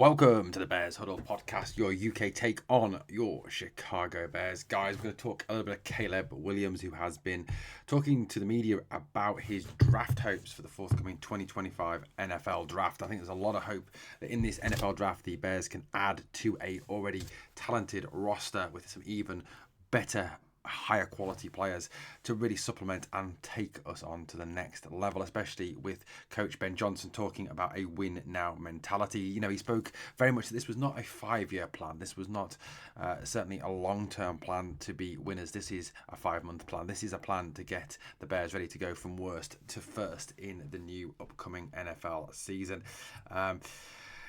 Welcome to the Bears Huddle podcast, your UK take on your Chicago Bears. Guys, we're going to talk a little bit of Caleb Williams, who has been talking to the media about his draft hopes for the forthcoming 2025 NFL draft. I think there's a lot of hope that in this NFL draft, the Bears can add to a already talented roster with some even better, higher quality players to really supplement and take us on to the next level, especially with Coach Ben Johnson talking about a win now mentality. You know, he spoke very much that this was not a 5-year plan. This was not certainly a long-term plan to be winners. This is a 5-month plan. This is a plan to get the Bears ready to go from worst to first in the new upcoming NFL season.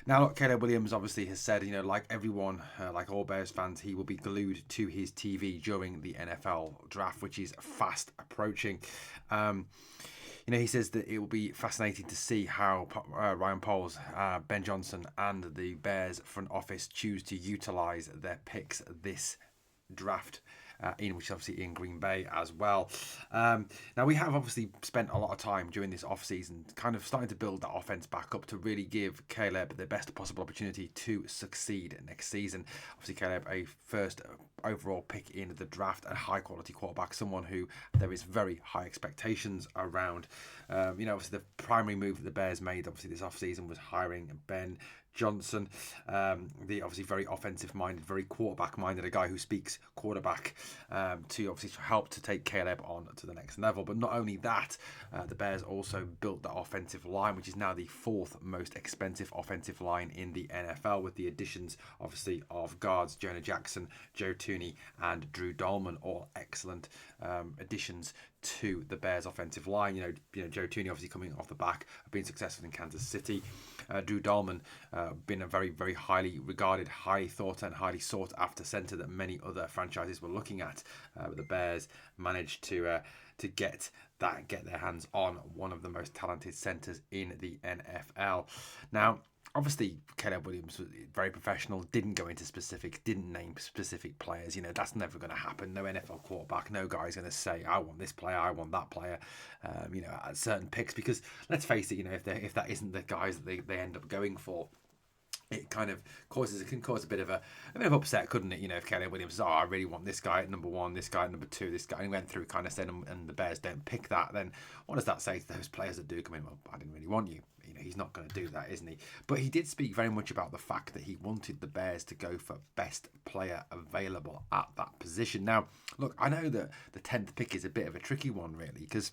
Now, look, Caleb Williams obviously has said, like everyone, like all Bears fans, he will be glued to his TV during the NFL draft, which is fast approaching. He says that it will be fascinating to see how Ryan Poles, Ben Johnson, and the Bears front office choose to utilize their picks this draft. Which is obviously in Green Bay as well. Now, we have obviously spent a lot of time during this off-season kind of starting to build that offense back up to really give Caleb the best possible opportunity to succeed next season. Obviously, Caleb, a first overall pick in the draft, a high-quality quarterback, someone who there is very high expectations around. Obviously, the primary move that the Bears made, obviously, this off-season was hiring Ben Johnson, the obviously very offensive-minded, very quarterback-minded, a guy who speaks quarterback, to obviously help to take Caleb on to the next level. But not only that, the Bears also built the offensive line, which is now the fourth most expensive offensive line in the NFL, with the additions, obviously, of guards Jonah Jackson, Joe Thuney, and Drew Dahlman, all excellent additions to the Bears offensive line. Joe Thuney obviously coming off the back of being successful in Kansas City. Drew Dahlman been a very, very highly regarded, highly thought and highly sought after center that many other franchises were looking at. But the Bears managed to get their hands on one of the most talented centers in the NFL. Now, obviously, Caleb Williams was very professional, didn't go into specifics, didn't name specific players. That's never going to happen. No NFL quarterback, no guy's going to say, I want this player, I want that player, at certain picks. Because let's face it, if that isn't the guys that they end up going for, it kind of can cause a bit of upset, couldn't it? If Caleb Williams says, I really want this guy at number 1, this guy at number 2, this guy, and he went through kind of saying, and the Bears don't pick that, then what does that say to those players that do come in? Well, I didn't really want you. He's not going to do that, isn't he? But he did speak very much about the fact that he wanted the Bears to go for best player available at that position. Now, look, I know that the 10th pick is a bit of a tricky one, really, because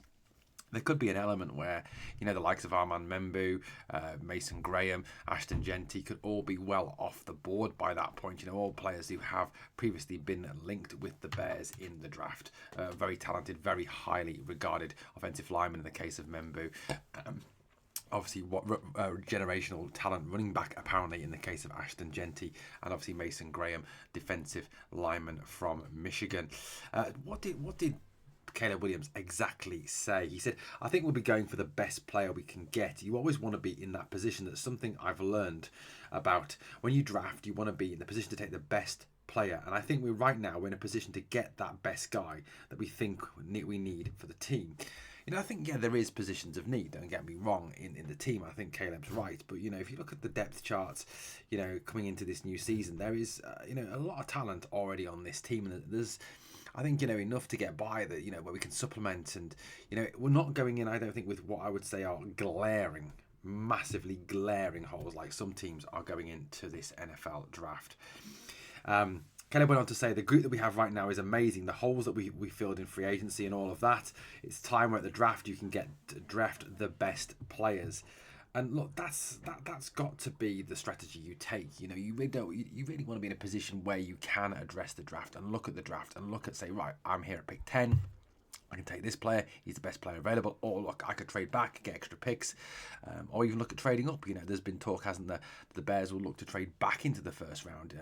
there could be an element where, the likes of Armand Membu, Mason Graham, Ashton Genty could all be well off the board by that point. All players who have previously been linked with the Bears in the draft. Very talented, very highly regarded offensive lineman in the case of Membu. Obviously, what generational talent running back, apparently, in the case of Ashton Genty, and obviously Mason Graham, defensive lineman from Michigan. What did Caleb Williams exactly say? He said, I think we'll be going for the best player we can get. You always want to be in that position. That's something I've learned about. When you draft, you want to be in the position to take the best player. And I think we're in a position to get that best guy that we think we need for the team. I think, there is positions of need, don't get me wrong, in the team. I think Caleb's right. But, if you look at the depth charts, coming into this new season, there is, a lot of talent already on this team. And there's, I think, enough to get by that, where we can supplement. And, we're not going in, I don't think, with what I would say are massively glaring holes like some teams are going into this NFL draft. Caleb went on to say, the group that we have right now is amazing. The holes that we filled in free agency and all of that. It's time where at the draft you can draft the best players. And look, that's got to be the strategy you take. You really want to be in a position where you can address the draft and look at the draft and say, right, I'm here at pick 10. I can take this player, he's the best player available, or look, I could trade back, get extra picks, or even look at trading up. There's been talk, hasn't there, that the Bears will look to trade back into the first round,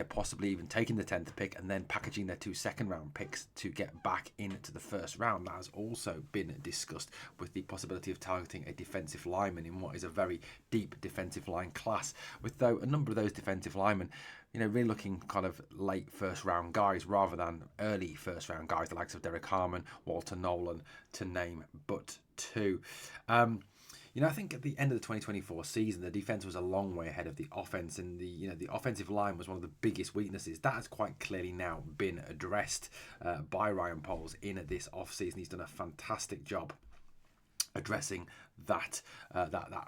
possibly even taking the 10th pick and then packaging their 2 second-round picks to get back into the first round. That has also been discussed, with the possibility of targeting a defensive lineman in what is a very deep defensive line class, with, though, a number of those defensive linemen really looking kind of late first round guys rather than early first round guys, the likes of Derek Harmon, Walter Nolan, to name but 2. I think at the end of the 2024 season, the defense was a long way ahead of the offense, and the offensive line was one of the biggest weaknesses. That has quite clearly now been addressed by Ryan Poles in this offseason. He's done a fantastic job addressing that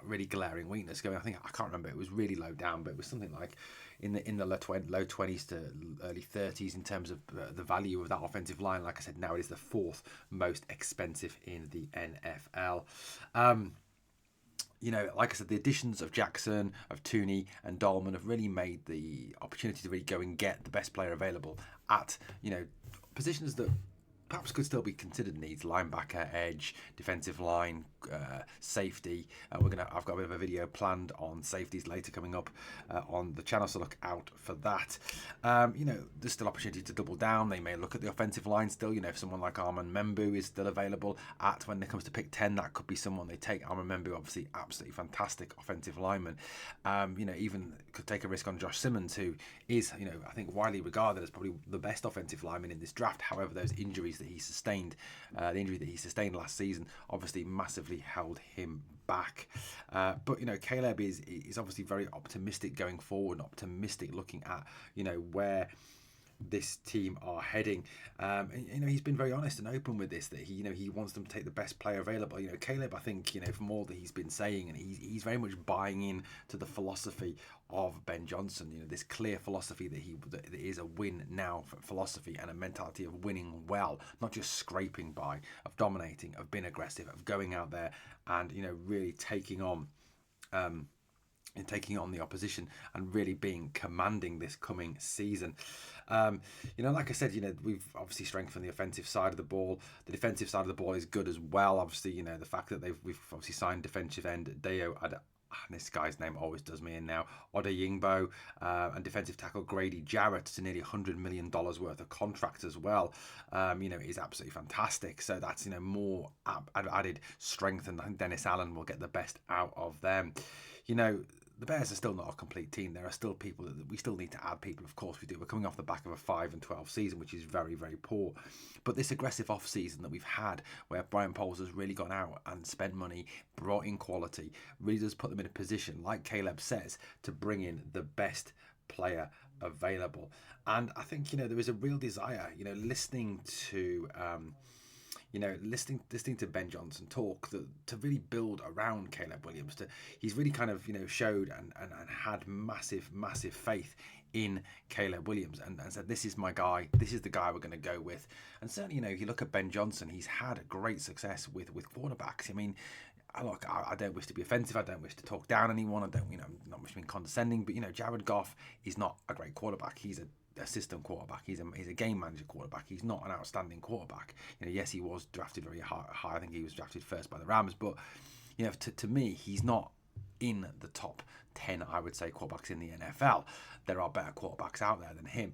really glaring weakness. I think I can't remember. It was really low down, but it was something like in the low 20s to early 30s in terms of the value of that offensive line. Like I said, now it is the fourth most expensive in the NFL. Like I said, the additions of Jackson, of Tooney, and Dolman have really made the opportunity to really go and get the best player available at positions that perhaps could still be considered needs: linebacker, edge, defensive line, safety. I've got a bit of a video planned on safeties later coming up on the channel, so look out for that. There's still opportunity to double down. They may look at the offensive line still. If someone like Armand Membu is still available when it comes to pick 10, that could be someone they take. Armand Membu, obviously, absolutely fantastic offensive lineman. Even could take a risk on Josh Simmons, who is, I think widely regarded as probably the best offensive lineman in this draft. However, those injuries that he sustained, the injury that he sustained last season, obviously massively held him back. But Caleb is obviously very optimistic going forward, optimistic looking at where this team are heading. He's been very honest and open with this, that he wants them to take the best player available. Caleb, I think, from all that he's been saying, and he's very much buying in to the philosophy of Ben Johnson. This clear philosophy that is a win now philosophy, and a mentality of winning well, not just scraping by, of dominating, of being aggressive, of going out there and really taking on the opposition and really being commanding this coming season. Like I said, we've obviously strengthened the offensive side of the ball. The defensive side of the ball is good as well. Obviously, the fact that we've obviously signed defensive end Deo, this guy's name always does me in now, Odeyingbo, and defensive tackle Grady Jarrett to nearly $100 million worth of contract as well, is absolutely fantastic. So that's, more added strength, and I think Dennis Allen will get the best out of them. The Bears are still not a complete team. There are still people that we still need to add people. Of course we do. We're coming off the back of a 5-12 season, which is very, very poor. But this aggressive off season that we've had, where Brian Poles has really gone out and spent money, brought in quality, really does put them in a position, like Caleb says, to bring in the best player available. And I think there is a real desire. Listening to listening to Ben Johnson talk, to really build around Caleb Williams. He's really kind of showed and had massive faith in Caleb Williams, and said, this is my guy, this is the guy we're going to go with. And certainly, you look at Ben Johnson, he's had great success with quarterbacks. I mean, look, I don't wish to be offensive. I don't wish to talk down anyone. I don't, I'm not much being condescending. But Jared Goff is not a great quarterback. He's a system quarterback. He's a game manager quarterback. He's not an outstanding quarterback. Yes, he was drafted very high. I think he was drafted first by the Rams. But to me, he's not in the top 10, I would say, quarterbacks in the NFL. There are better quarterbacks out there than him.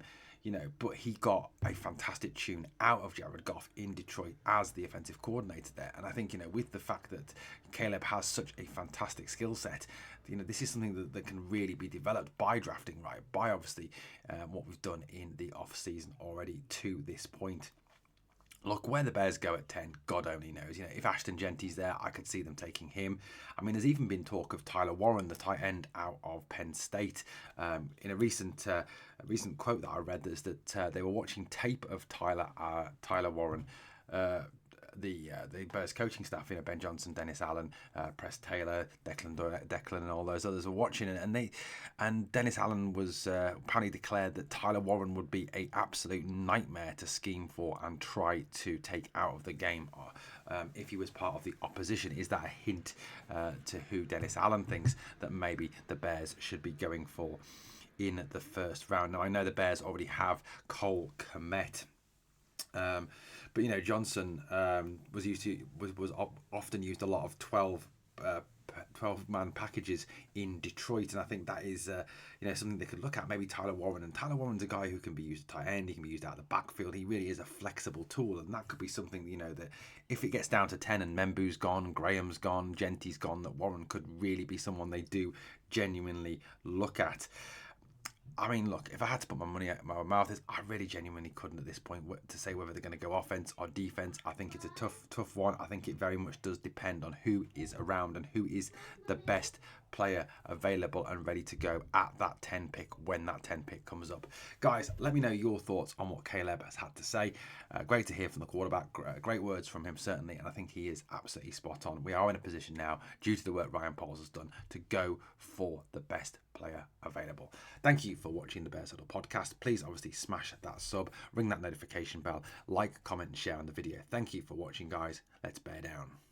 But he got a fantastic tune out of Jared Goff in Detroit as the offensive coordinator there. And I think, with the fact that Caleb has such a fantastic skill set, this is something that can really be developed by drafting right, by obviously what we've done in the off-season already to this point. Look, where the Bears go at 10, God only knows. If Ashton Genty's there, I could see them taking him. I mean, there's even been talk of Tyler Warren, the tight end out of Penn State. In a recent quote that I read, is that they were watching tape of Tyler Warren. The Bears coaching staff, Ben Johnson, Dennis Allen, Press Taylor, Declan, and all those others were watching, and Dennis Allen was apparently declared that Tyler Warren would be an absolute nightmare to scheme for and try to take out of the game if he was part of the opposition. Is that a hint to who Dennis Allen thinks that maybe the Bears should be going for in the first round? Now, I know the Bears already have Cole Kmet. But Johnson was often used a lot of 12-man packages in Detroit, and I think that is something they could look at. Maybe Tyler Warren, and Tyler Warren's a guy who can be used at tight end, he can be used out of the backfield. He really is a flexible tool, and that could be something that if it gets down to 10 and Membu's gone, Graham's gone, Genty's gone, that Warren could really be someone they do genuinely look at. I mean, look, if I had to put my money at my mouth, I really genuinely couldn't at this point to say whether they're going to go offense or defense. I think it's a tough one. I think it very much does depend on who is around and who is the best player available and ready to go at that 10 pick when that 10 pick comes up. Guys, let me know your thoughts on what Caleb has had to say. Great to hear from the quarterback. Great words from him, certainly, and I think he is absolutely spot on. We are in a position now, due to the work Ryan Poles has done, to go for the best player available. Thank you for watching the Bears Huddle podcast. Please obviously smash that sub, ring that notification bell, like, comment and share on the video. Thank you for watching, guys. Let's bear down.